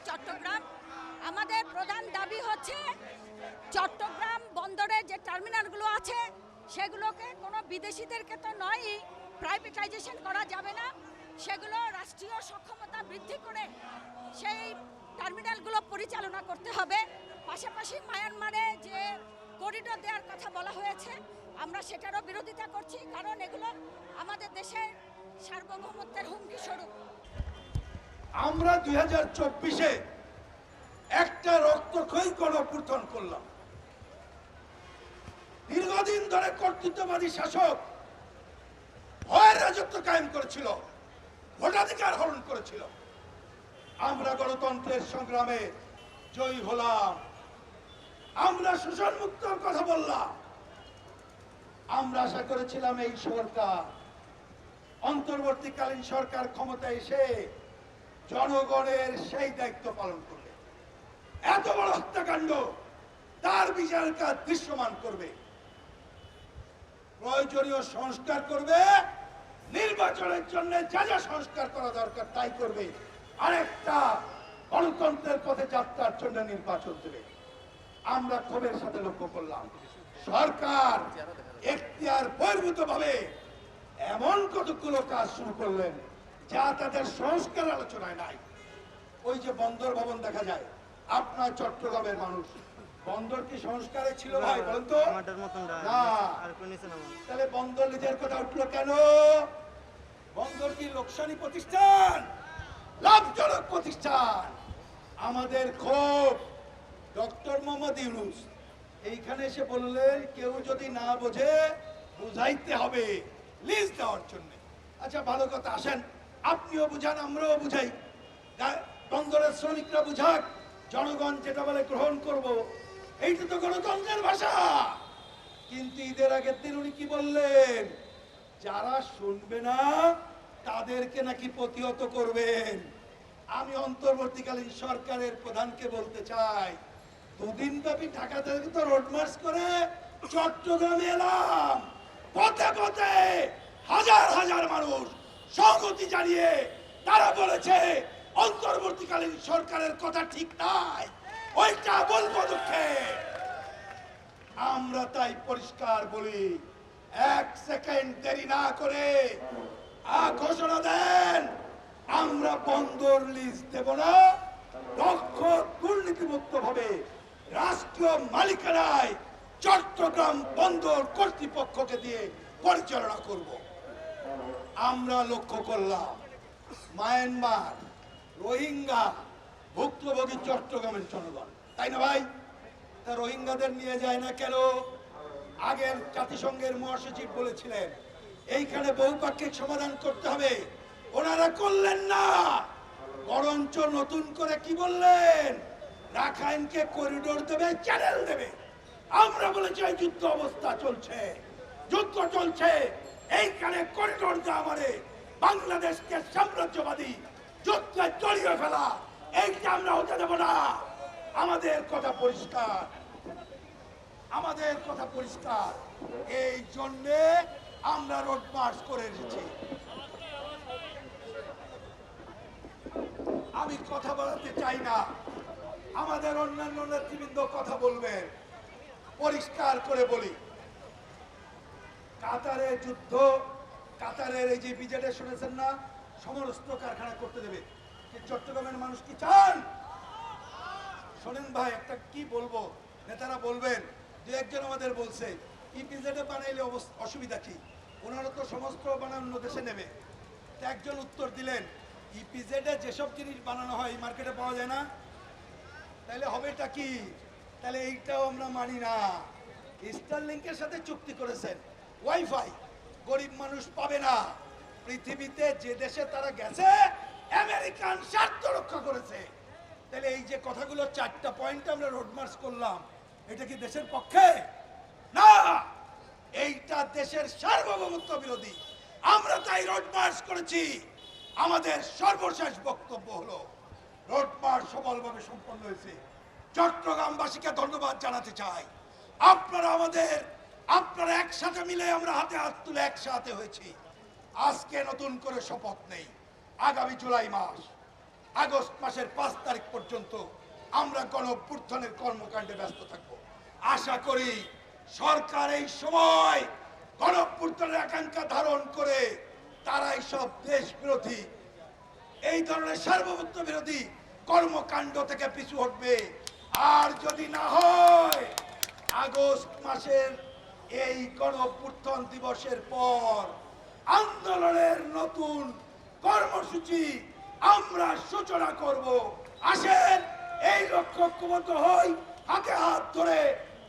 চট্টগ্রাম। আমাদের প্রধান দাবি হচ্ছে চট্টগ্রাম বন্দরে যে টার্মিনালগুলো আছে সেগুলোকে কোনো বিদেশিদেরকে তো নয়ই, প্রাইভেটাইজেশন করা যাবে না, সেগুলো রাষ্ট্রীয় সক্ষমতা বৃদ্ধি করে সেই টার্মিনালগুলো পরিচালনা করতে হবে। পাশাপাশি মায়ানমারে যে করিডোর দেওয়ার কথা বলা হয়েছে আমরা সেটারও বিরোধিতা করছি, কারণ এগুলো আমাদের দেশের সার্বভৌমত্বের হুমকি স্বরূপ। আমরা 2024-এ একটা রক্তক্ষয়ী গণঅভ্যুত্থান করলাম। দীর্ঘদিন ধরে কর্তৃত্ববাদী শাসক ভয়ের রাজত্ব কায়েম করেছিল, ভোটাধিকার হরণ করেছিল। আমরা গণতন্ত্রের সংগ্রামে জয়ী হলাম, আমরা শোষণ মুক্তর কথা বললাম। আমরা আশা করেছিলাম এই সরকার, অন্তর্বর্তীকালীন সরকার ক্ষমতায় এসে জনগণের সেই দায়িত্ব পালন করবে, এত বড় হত্যাকাণ্ড তার বিচারের কাজ দৃশ্যমান করবে, প্রয়োজনীয় সংস্কার করবে, নির্বাচনের জন্য যা যা সংস্কার করা দরকার তাই করবে, আরেকটা গণতন্ত্রের পথে যাত্রার জন্য নির্বাচন দেবে। আমরা ক্ষোভের সাথে লক্ষ্য করলাম সরকার এখতিয়ার বহির্ভূত ভাবে এমন কতগুলো কাজ শুরু করলেন যা তাদের সংস্কার আলোচনায় নাই। ওই যে বন্দর ভবন দেখা যায়, আপনার চট্টগ্রামের মানুষ, বন্দর কি সংস্কারে ছিল ভাই বলেন তো? না। তাহলে বন্দর নিজের কথা উঠলো কেন? বন্দর কি লোকসানি প্রতিষ্ঠান, লাভজনক প্রতিষ্ঠান? আমাদের ক্ষোভ ডক্টর মোহাম্মদ ইউনূস এইখানে এসে বললেন কেউ যদি না বোঝে বুঝাইতে হবে লিজ দেওয়ার জন্য। আচ্ছা ভালো কথা, আসেন আপনিও বুঝান আমরাও বুঝাই, বন্দরের শ্রমিকরা বুঝাক, জনগণ যেটা বলে গ্রহণ করব, এইটা তো গণতন্ত্রের ভাষা। কিন্তু ঈদের আগের দিন উনি কি বললেন? যারা শুনবে না তাদেরকে নাকি প্রতিহত করবেন। আমি অন্তর্বর্তীকালীন সরকারের প্রধানকে বলতে চাই, দুদিন ব্যাপী ঢাকা থেকে তো রোড মার্চ করে চট্টগ্রামে এলাম, পথে পথে হাজার হাজার মানুষ সংহতি জানিয়ে তারা বলেছে অন্তর্বর্তীকালীন সরকারের কথা ঠিক নাই, ওইটা বলবো দুঃখে। আমরা তাই পরিষ্কার বলি, এক সেকেন্ড দেরি না করে ঘোষণা দেন আমরা বন্দর লিজ দেব না, দক্ষ দুর্নীতিমুক্ত ভাবে রাষ্ট্রীয় মালিকানায় চট্টগ্রাম বন্দর কর্তৃপক্ষকে দিয়ে পরিচালনা করব। আমরা লক্ষ্য করলাম মায়ানমার, রোহিঙ্গা ভুক্তভোগী চট্টগ্রামের জনগণ, তাই না ভাই? তা রোহিঙ্গাদের নিয়ে যায় না কেন? আগের জাতিসংঘের মহাসচিব বলেছিলেন এইখানে বহুপাক্ষিক সমাধান করতে হবে, ওনারা করলেন না, বরঞ্চ নতুন করে কি বললেন? রাখাইনকে করিডোর দেবে, চ্যানেল দেবে। আমরা বলেছি যুদ্ধ অবস্থা চলছে, যুদ্ধ চলছে, এইখানে করিডোর দেওয়া মানে বাংলাদেশকে সাম্রাজ্যবাদী যুদ্ধে জড়িয়ে ফেলা, এইটা আমরা হতে দেব না। আমাদের কথা পরিষ্কার, আমাদের কথা পরিষ্কার, এই জন্যে আমরা রোড মার্চ করে এসেছি। আমি কথা বলাতে চাই না, আমাদের অন্যান্য নেতৃবৃন্দ কথা বলবেন, পরিষ্কার করে বলি, কাতারের যুদ্ধ, কাতারের এই যে বিজেডে শুনেছেন না সমরস্ত্র কারখানা করতে দেবে, চট্টগ্রামের মানুষ কি চান? শোনেন ভাই, একটা কি বলবো, নেতারা বলবেন, দু একজন আমাদের বলছে ইপিজেডে বানাইলে অসুবিধা কি, ওনারা তো সমস্ত বানানো দেশে নেবে। একজন উত্তর দিলেন, ইপিজেডে যেসব জিনিস বানানো হয় মার্কেটে পাওয়া যায় না, তাহলে হবেটা কি? তাহলে এইটাও আমরা মানি না। স্টারলিংকের সাথে চুক্তি করেছেন, ওয়াইফাই গরিব মানুষ পাবে না। পৃথিবীতে যে দেশে তারা গেছে আমেরিকান স্বার্থ রক্ষা করেছে। তাহলে এই যে কথাগুলো, চারটা পয়েন্ট আমরা রোড মার্চ করলাম, এটা কি দেশের পক্ষে? না, এইটা দেশের সার্বভৌমত্ব বিরোধী। আমরা তাই রোড মার্চ করেছি। আমাদের সর্বশেষ বক্তব্য হলো রোড মার্চ সফলভাবে সম্পন্ন হয়েছে। চট্টগ্রামবাসীকে ধন্যবাদ জানাতে চাই। আপনারা একসাথে মিলে আমরা হাতে হাত তুলে একসাথে হয়েছি। আজকে নতুন করে শপথ নেই, আগামী জুলাই মাস আগস্ট মাসের 5 তারিখ পর্যন্ত আমরা গণঅভ্যুত্থানের কর্মকাণ্ডে ব্যস্ত থাকব। আশা করি সরকার এই সময় গণঅভ্যুত্থানের আকাঙ্ক্ষা ধারণ করে তারা এইসব দেশ বিরোধী, এই ধরনের সার্বভৌমত্ব বিরোধী কর্মকাণ্ড থেকে পিছু হটবে। আর যদি না হয় আগস্ট মাসের এই গণঅভ্যুত্থান দিবসের পর আন্দোলনের নতুন কর্মসূচি আমরা সূচনা করব। আসেন এই লক্ষ্য ঐক্যবদ্ধ হই, হাতে হাত ধরে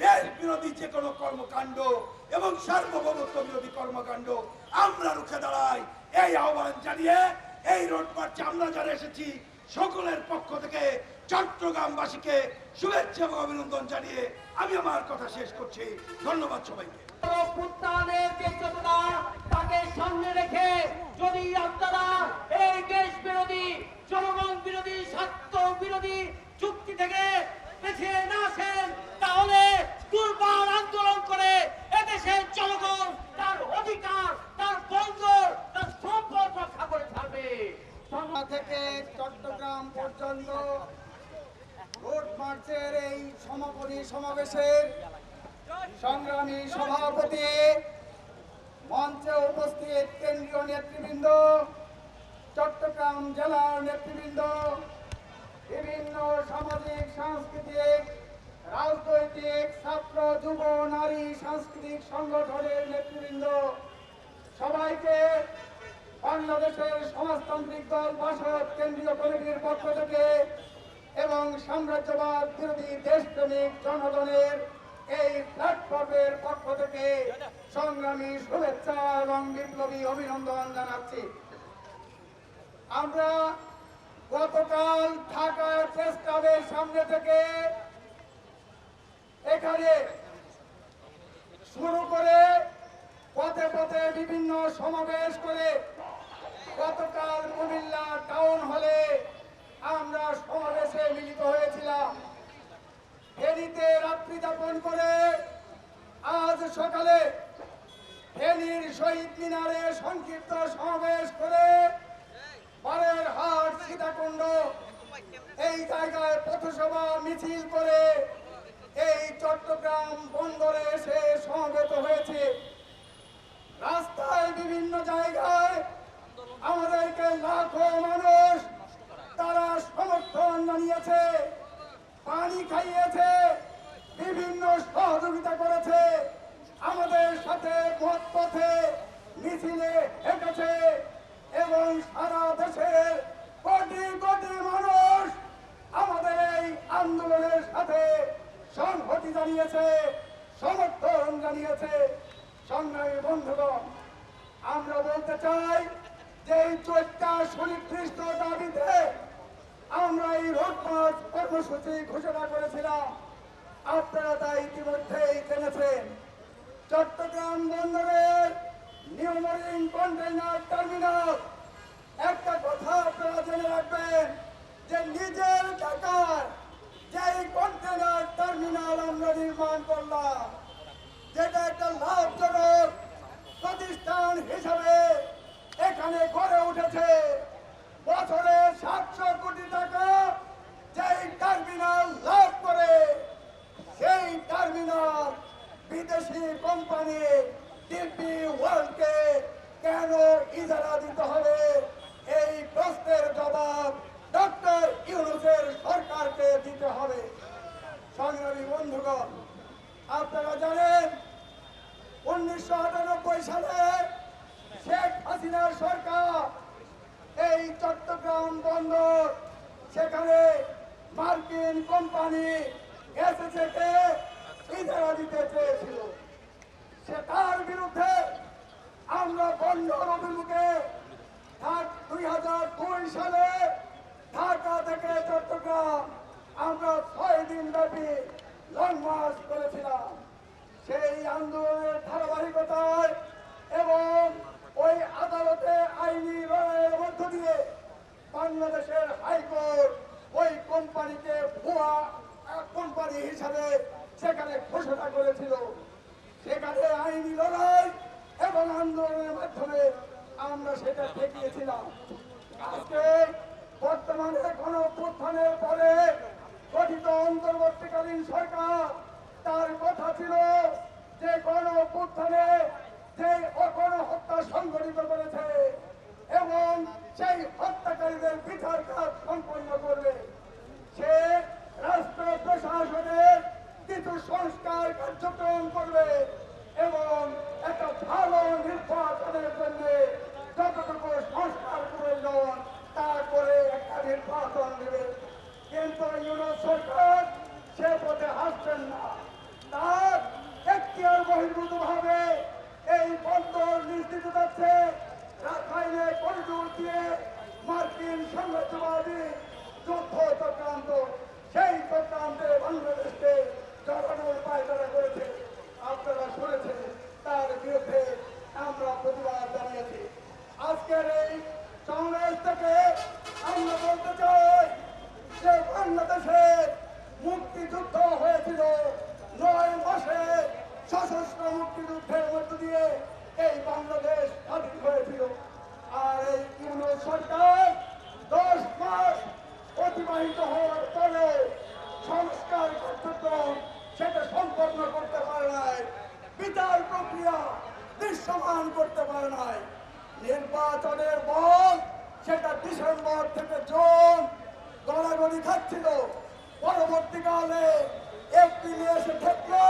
দেশ বিরোধী যে কোনো কর্মকাণ্ড এবং সার্বভৌমত্ব বিরোধী কর্মকাণ্ড আমরা রুখে দাঁড়াই। এই আহ্বান জানিয়ে এই রোড মার্চে আমরা যারা এসেছি সকলের পক্ষ থেকে চট্টগ্রামবাসীকে শুভেচ্ছা এবং অভিনন্দন জানিয়ে আমি আমার কথা শেষ করছি। ধন্যবাদ সবাইকে। অভ্যুত্থানের যে চেতনা তাকে সামনে রেখে যদি আপনারা এই দেশ বিরোধী, জনগণ বিরোধী, স্বার্থ বিরোধী চুক্তি থেকে পিছিয়ে না আসেন, তাহলে দুর্বার আন্দোলন করে এদেশের জনগণ তার অধিকার, তার বন্দর, তার সম্পদ রক্ষা করে ছাড়বে। থেকে চট্টগ্রাম পর্যন্ত রোড মার্চের এই সমাপনী সমাবেশের সংগ্রামী সভাপতি, মঞ্চে উপস্থিত কেন্দ্রীয় নেতৃবৃন্দ, চট্টগ্রাম জেলার নেতৃবৃন্দ, বিভিন্ন সামাজিক, সাংস্কৃতিক, রাজনৈতিক, ছাত্র, যুব, নারী, সাংস্কৃতিক সংগঠনের নেতৃবৃন্দ, সবাইকে বাংলাদেশের সমাজতান্ত্রিক দল বাসদ কেন্দ্রীয় কমিটির পক্ষ থেকে এবং সাম্রাজ্যবাদ বিরোধী দেশপ্রেমিক জনগণের এই প্ল্যাটফর্মের পক্ষ থেকে সংগ্রামী শুভেচ্ছা এবং বিপ্লবী অভিনন্দন জানাচ্ছি। আমরা গতকাল ঢাকা প্রেস ক্লাবের সামনে থেকে এখানে শুরু করে পথে পথে বিভিন্ন সমাবেশ করে গতকাল কুমিল্লা টাউন হলে আমরা সমাবেশে মিলিত হয়েছিলাম। ফেনীতে রাত্রি যাপন করে আজ সকালে ফেনীর শহীদ মিনারে সংক্ষিপ্ত সমাবেশ করে বারেরহাট, সীতাকুণ্ড এই জায়গায় পথসভা মিছিল করে এই চট্টগ্রাম বন্দরে এসে সমবেত হয়েছে। রাস্তায় বিভিন্ন জায়গায় আমাদেরকে লাখো মানুষ তারা সমর্থন জানিয়েছে, পানি খাইয়েছে, বিভিন্ন সহযোগিতা করেছে, আমাদের সাথে পথে মিছিলে হেঁটেছে এবং সারা দেশের কোটি কোটি মানুষ আমাদের এই আন্দোলনের সাথে সংহতি জানিয়েছে, সমর্থন জানিয়েছে। সংগ্রামী বন্ধুগণ, আমরা বলতে চাই যে এই 4টা সুনির্দিষ্ট দাবিতে আমরা এই রোড মার্চ কর্মসূচি ঘোষণা করেছিলাম। আপনারা তা ইতিমধ্যেই জেনেছেন। চট্টগ্রাম বন্দরের নিউ মেরিন কন্টেইনার টার্মিনাল, একটা কথা আপনারা জেনে রাখবেন যে নিজের টাকায় যেই কন্টেইনার টার্মিনাল আমরা নির্মাণ করলাম, যেটা একটা লাভজনক প্রতিষ্ঠান হিসাবে এখানে গড়ে উঠেছে, বছরে 700 কোটি টাকা যেই টার্মিনাল লাভ করে, সেই টার্মিনাল বিদেশি কোম্পানি ডিপি ওয়ার্ল্ডকে কেন ইজারা দিতে হবে, এই প্রশ্নের জবাব ডক্টর ইউনূসের সরকারকে দিতে হবে। সংগ্রামী বন্ধুগণ, আপনারা জানেন 1998 সালে শেখ হাসিনার সরকার এই চট্টগ্রাম বন্দর সেখানে মার্কিন কোম্পানি এসএসএ-কে ইজারা দিতে চেয়েছিল। সে তার বিরুদ্ধে আমরা বন্দর অভিমুখে 2002 সালে ঢাকা থেকে চট্টগ্রাম আমরা 6 দিন ব্যাপী লং মার্চ করেছিলাম। সেই আন্দোলনের ধারাবাহিকতায় এবং ওই আদালতে আইনি লড়াইয়ের মধ্য দিয়ে বাংলাদেশের হাইকোর্ট ওই কোম্পানিকে ভুয়া কোম্পানি হিসাবে সেখানে ঘোষণা করেছিল। সেখানে আইনি লড়াই এবং আন্দোলনের মাধ্যমে আমরা সেটা ঠেকিয়েছিলাম। আজকে বর্তমানে প্রক্রিয়া দৃশ্যমান করতে পারে নাই। নির্বাচনের বল সেটা ডিসেম্বর থেকে জুন গড়াগড়ি খাচ্ছিল, পরবর্তীকালে এপ্রিলে এসে ঠেকলো,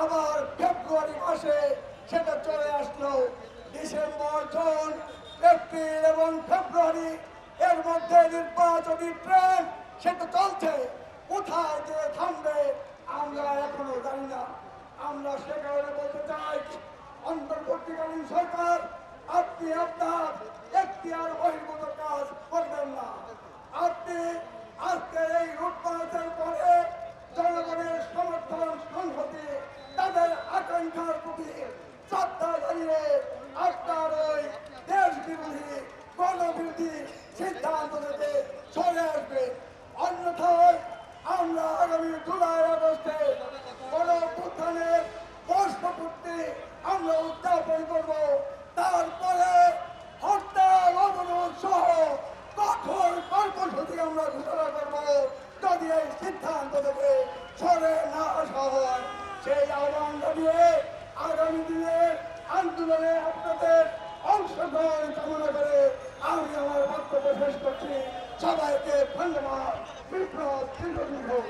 আবার ফেব্রুয়ারি মাসে সেটা চলে আসলো। ডিসেম্বর, জুন, এপ্রিল এবং ফেব্রুয়ারি এর মধ্যে নির্বাচনী ট্রেন সেটা চলছে। কোথায় যে থামবে আমরা এখনো জানি না। আমরা সে কারণে বলতে চাই, অন্তর্বর্তীকালীন সরকার আপনি আপনার এখতিয়ার বহির্ভূত কাজ করবেন না। আপনি আজকের এই রূপমাসের পরে জনগণের সমর্থন সংহতি তাদের আকাঙ্ক্ষার প্রতি শ্রদ্ধা জানিয়ে আপনার ওই দেশ বিরোধী গণবিরোধী সিদ্ধান্ত থেকে চলে আসবে। অন্যথায় আমরা আগামী জুলাই আগস্টে গণঅভ্যুত্থানের বর্ষপূর্তি আমরা উদযাপন করব। তারপরে হরতাল, অবরোধ সহ কঠোর কর্মসূচি আমরা ঘোষণা করব যদি এই সিদ্ধান্ত থেকে সরে না আসা হয়। সেই আহ্বান জানিয়ে আগামী দিনের আন্দোলনে আপনাদের অংশগ্রহণ কামনা করে আমি আমার বক্তব্য শেষ করছি। সবাইকে ধন্যবাদ। বিপ্লব দীর্ঘদিন হোক।